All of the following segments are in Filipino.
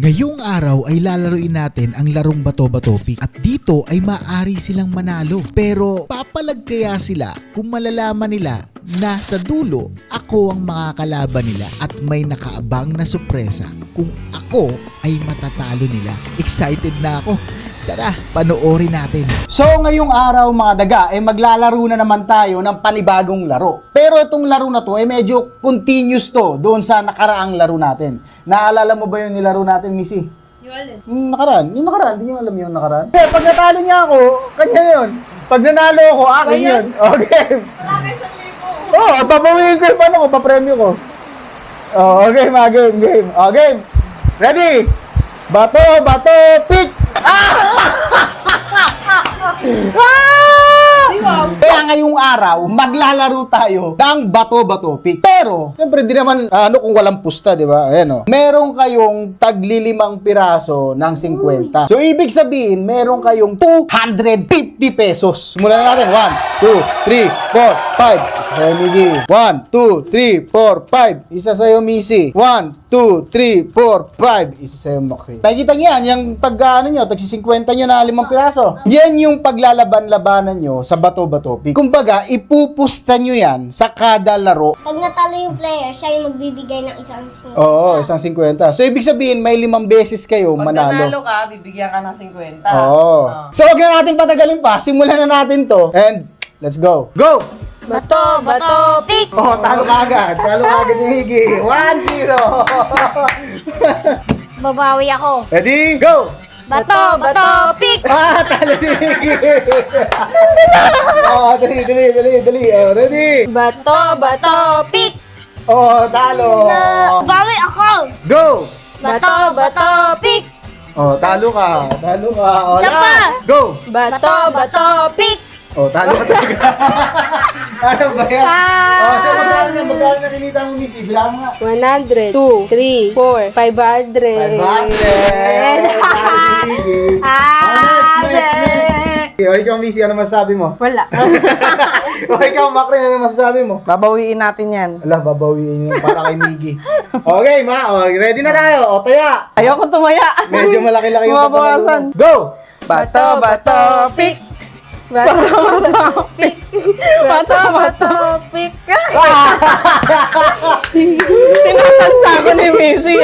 Ngayong araw ay lalaruin natin ang larong bato-bato pick at dito ay maaari silang manalo. Pero papalag kaya sila kung malalaman nila na sa dulo ako ang makakalaban nila at may nakaabang na sorpresa kung ako ay matatalo nila. Excited na ako. Tara, panoorin natin. So ngayong araw mga daga, maglalaro na naman tayo ng panibagong laro. Pero itong laro na to medyo continuous to doon sa nakaraang laro natin. Naalala mo ba yung nilaro natin, Missy? Yung nakaraan, hindi nyo alam yung nakaraan. Pag natalo niya ako, kanya yun. Pag nanalo ako, akin yun. Okay. Papawiin ko yung paano ko, papremyo ko. Okay, mga game. Okay, ready? Bato, pick! Kaya ngayong araw, maglalaro tayo ng bato-bato pick. Pero, siyempre di naman kung walang pusta, di ba? Ayan o. Meron kayong tagli-5 piraso ng 50. So, ibig sabihin, meron kayong 250 pesos. Simulan na natin. 1, 2, 3, 4, 5. Isa sa'yo, Miggy. 1, 2, 3, 4, 5. Isa sa'yo, Missy. 1, 2, 3, 4, 5. Isa sa'yo, Makri. Nakikita niyo yan, yung tagsi-50 nyo na 5 piraso. Yan yung paglalaban-labanan nyo sa bato-bato pick. Kumbaga, ipupusta nyo yan sa kada laro. Pag natalo yung player, siya yung magbibigay ng isang 50. Oo, isang 50. So, ibig sabihin, may 5 beses kayo Pag manalo. nanalo ka, bibigyan ka ng 50. Oo. So, wag na natin patagalin pa. Simulan na natin to. And, let's go. Go! Bato, pick! Oh, talo ka agad. Talo ka agad yung Higi. 1-0. Babawi ako. Ready? Go! Bato, pick! Talo si Higi. Dali. Oh, ready? Bato, pick! Oh, talo. Bawi ako! Go! Bato, pick! Oh, talo ka. Oh, Isa pa. last. Go! Bato, pick! Oh, talo ka talaga. Ano ba yan? Oh, so magkano na kinita mo, Missy? Bilang nga. 100, 2, 3, 4, 500. 500. Next. O, ikaw, Missy, ano masasabi mo? Wala. O, ikaw, Makri, ano masasabi mo? Babawiin natin yan. Ala, babawiin yun para kay Miggy. Okay, ready na tayo. O, taya. Ayoko tumaya. Medyo malaki-laki yung Bumabawasan. Go! Bato, pick. Bato, pick. Tinatansya ko ni Missy.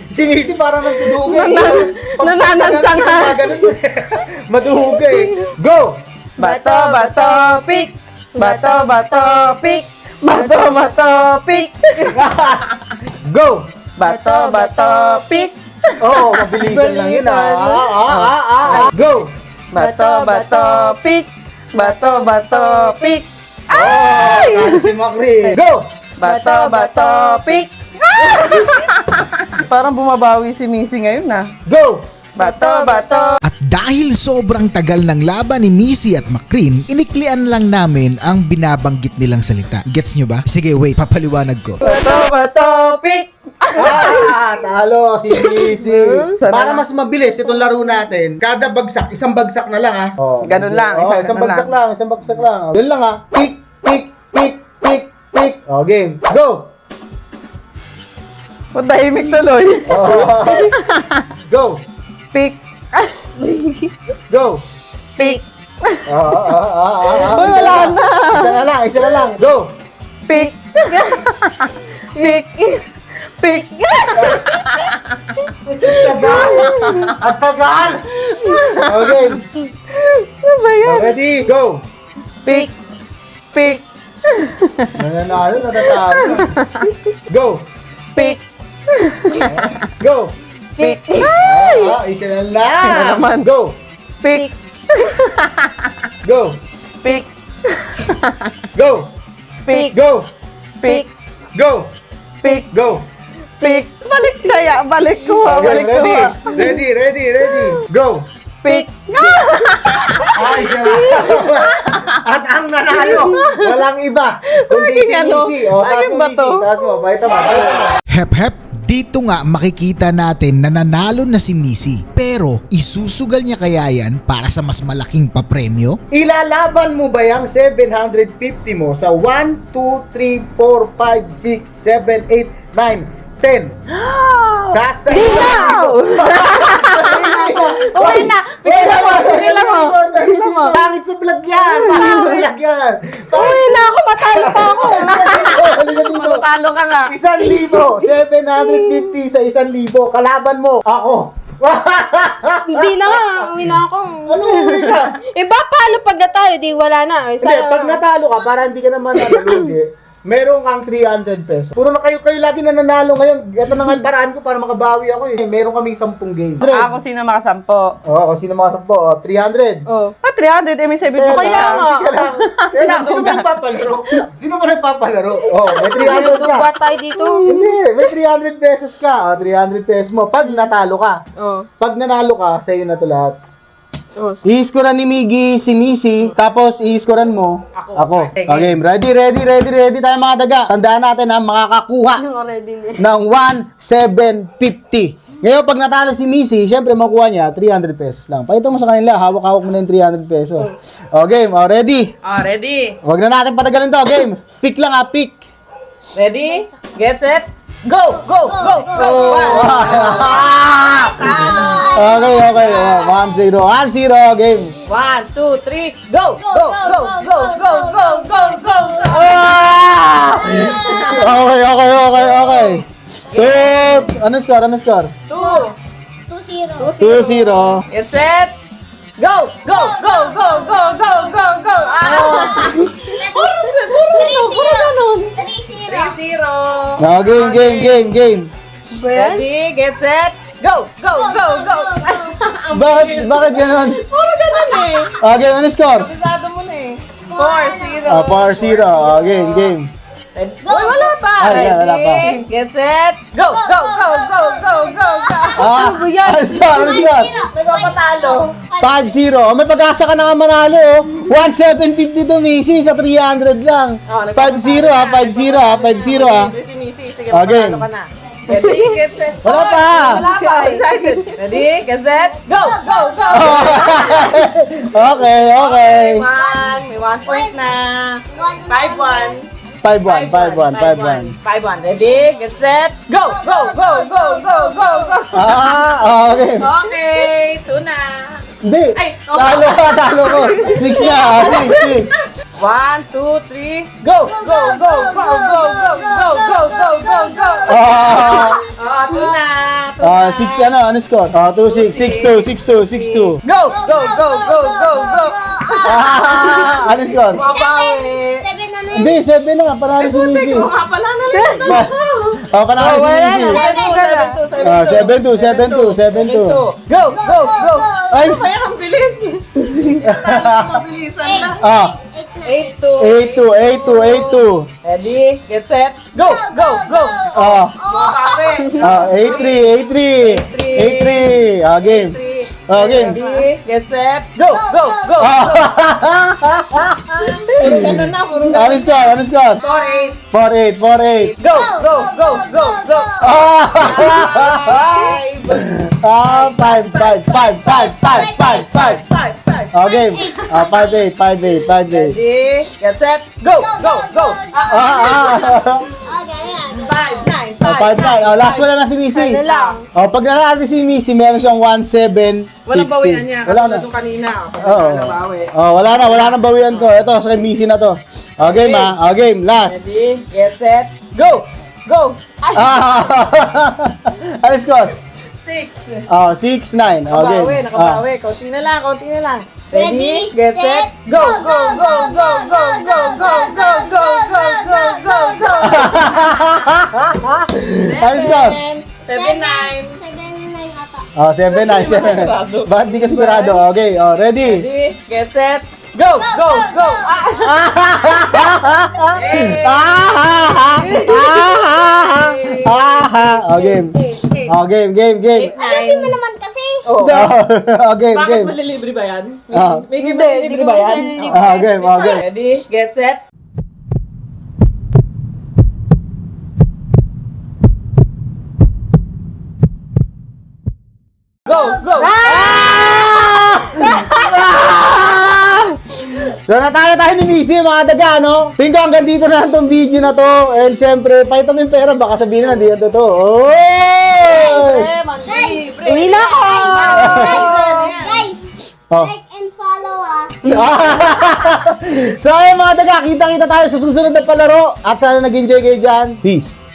Si Missy parang nagtuduga. Nananansya nga. Maduhuga eh. Go! Bato, pick. Go! Bato, pick. Oo, mabilisan lang yun Go! Bato, pick. Ay! Si Makri. Go! Bato, pick. Parang bumabawi si Missy ngayon na. Go! Bato. At dahil sobrang tagal ng laban ni Missy at Makrin, iniklian lang namin ang binabanggit nilang salita. Gets nyo ba? Sige, wait, papaliwanag ko. Bato, pick. Talo si Missy. Sana Para lang. mas mabilis itong laro natin, kada bagsak, isang bagsak na lang Oh, Ganun lang, isang bagsak lang. Isang bagsak lang. Yun lang Pick. Oh, game. Go! Patahimik tuloy. Go! Pick. Go! Pick. Wala na. Isa na lang. Go! Pick. Pick. At tagal! Okay. Ano ba yan? Ready? Go! Pick. Nananalo, natatalo. Go! Pick. Go! Pick. Isa na lang. Ina naman. Go! Pick. Go! Pick. Go! Pick. Go! Pick. Go! Pick. Go! Balik ko. Okay, ready. Go! Pick. Isa na lang. At ang nanalo, walang iba. Kundi si Ano? Missy. Taas Ano mo, ba Missy. to? Taas mo. Pakita mo. Hep, dito nga makikita natin na nanalo na si Missy. Pero isusugal niya kaya yan para sa mas malaking papremyo? Ilalaban mo ba yung 750 mo sa 1, 2, 3, 4, 5, 6, 7, 8, 9, 10. Kasa. Okay na. Pigilan mo. Pigilan mo. Pigilan mo. Pangit sa vlog yan. Pangit yan. Uwi na ako. Matalo pa ako. Halika dito. Matalo ka nga. 1,000. 750 sa 1,000. Kalaban mo. Ako. Hindi na nga, uwi na ako. Ano uli ka? Paano pag tayo? Di wala na. Hindi, pag natalo ka, para hindi ka naman nalugi, meron kang 300 pesos. Puro na kayo lagi na nanalo ngayon. Ito na nga yung paraan ko para makabawi ako eh. Meron kaming 10 game. Ako sino makasampo. Oo, kung sino mga sampo. 300. Oh. 300. May 7 pa Kaya kaya. sige lang. Kaya lang, sino ba nagpapalaro? Sino ba nagpapalaro? Oh, may 300 ka. Dinudugwa tayo dito. Hindi, may 300 pesos ka. O, 300 pesos mo. Pag natalo ka. Oh. Pag nanalo ka, sa'yo na to lahat. Oh. I-scorean ni Miggy, si Missy, tapos i-scorean mo, ako. Okay, ready tayo mga daga. Tandaan natin ha, makakakuha Nung already na. ng 1,750. Ngayon, pag natalo si Missy, syempre makuha niya 300 pesos lang. Pakita mo sa kanila, hawak-hawak mo na yung 300 pesos. Okay, ready? Ready. Huwag na natin patagalin to, game. Pick lang ha, pick. Ready? Get set. Go! Go! Go! Go! Okay. 1-0, game. 1, 2, 3, go! Go! Go! Go! Go! Go! Go! Go! Okay. Ano score? 2-0. 2-0. Get set. Go! Go! Go! Go! Go! Go! Go! Go! 3-0. 3-0. Game. Ba yan? Ready? Get set. Go! Go! Go! Go! Bakit ganun? Puro ganun eh. Game, ano score? Kabisado mo na eh. 4-0. 4-0. Game. Uy, wala pa. Ay, wala pa. Ready? Get set. Go! Go! Go! Go! Go! Go! Go! Ano score? Nagpapatalo. 5-0. May pag-asa ka na nga manalo. 1,750 to, Missy, sa 300 lang. 5-0 ha. Si Missy. Sige, Okay. patalo ka na. Ready? Get set. Wala pa. Wala pa. Excited. Ready? Get set. Go! Go! Go! Okay. May 1 point na. 5-1. 5-1. 5-1. Ready? Get set. Go! Go! Go! Go! Go! Go! Go! Okay. Okay. 2 na. Hindi. Ay, Talo ko. 6 na. 6. 1, 2, 3, go! Go! Go! Go! Go! Go! Go! Go! Go! Go! Go! 2 na. 6 ano score? 2-6. 6-2. Go! Go! Go! Go! Go! Go! Ano score? Mabawi. 7 na na. Hindi, 7 na nga. Panalo si Missy. Ikaw nga pala na lang. Panalo si Missy. 7-2. Go! Go! Go! Ay! Ano kaya ang bilis? Mabilisan na. 8 8-2. 8-2. Ready? Get set. Go! Go! Go! Mabawi. 8-3. Game. Game. Ready? Get set. Go! Go! Go! Puro ganun na. Puro ganun. Ano score? 4-8. 4-8. Go! Go! Go! Go! Go! 5. 5. Game. 5-8. Ready? Get set. Go! Go! Go! 5-9. 5-9. Last one na si Missy. Ano lang? Pag nanalo si Missy, meron siyang 1,750. Walang bawian niya. Wala na. Katulad nung kanina. Oo. Nabawi. Wala na bawian to. Ito, sa kay Missy na to. Game ha. Game, last. Ready? Get set. Go! Go! Ano score? 6. 6-9. Nakabawi. Konti na lang. Ready? Get set. Go! Go! Go! Go! Go! Go! Go! Go! Go! Go! Go! Go! Go! Ano score? 7-9. 7-9. Bakit di ka sigurado? Okay, ready? Ready? Get set. Go! Go! Go! Game. Game. Ayusin mo naman kasi. Oh. Game. Bakit malilibre ba yan? May game Hindi, malilibre di ba ko yan? malilibre. Game. Ready? Get set. Go! Go! So natalo tayo ni Missy mga daga, no? Tingko hanggang dito na lang tong video na to. And syempre, pakita mo yung pera, baka sabihin na hindi yan totoo. Oy! Uwi na ako! Guys, Oh. like and follow So ayun mga daga, kita-kita tayo sa susunod na palaro. At sana nag-enjoy kayo dyan. Peace!